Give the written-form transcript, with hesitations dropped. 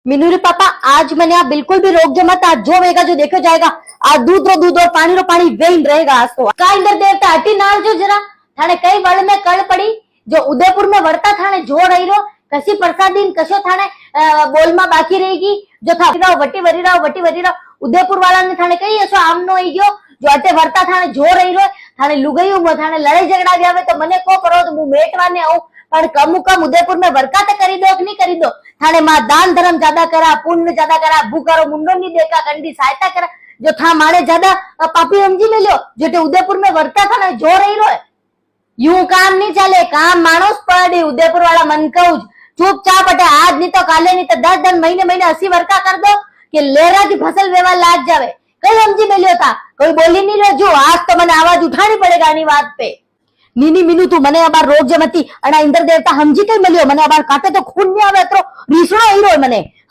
मीनू रे पापा आज मैंने आप बिल्कुल भी रोक जो मत। आज जो होगा जो देखो जाएगा। आज दूध और पानी रो पानी वेन रहेगा। आज तो का इंद्र देवता हटी नाल जो जरा थाने कई वळ में कळ पड़ी जो उदयपुर में वर्ता थाने जो रही रो कसी प्रसादी कशो थाने बोल में बाकी रहेगी जो था वटी वरी रहो उदयपुर वाला ने थाने कई ऐसो आमनो आई गयो जो अटे वर्ता थाने जो रही रो थाने लुगाईयो थाने लड़ाई झगड़ा भी आवे तो मने को करो तो मु मेटवाने आऊं पर कम उदयपुर में वर्का तो करी दो कि नहीं करी दो थाने मां दान धर्म ज्यादा करा पुण्य ज्यादा करा भूखारो मुंडो नहीं देखा कंडी सहायता करा जो था माने ज्यादा पापी समझी ले लो जो उदयपुर में वर्ता था जो रही रो यूं काम नहीं चले काम मानोस पड़ी उदयपुर वाला मन कहू चुपचाप अटे आज नहीं तो काले नहीं तो 10 महीने 80 वर्का कर दो कि लेरा की फसल वेवा लाग जावे कई समझी मिलियो था कोई बोली नहीं रहो जो आज तो मैंने आवाज उठानी पड़ेगा आनी बात पे नीनी मीनू तू मने अबार रोग जमती अना इंद्र देवता समझी कई मिलियो मने अबार काटे तो खून नहीं आवे तो रीसणो हीरो मने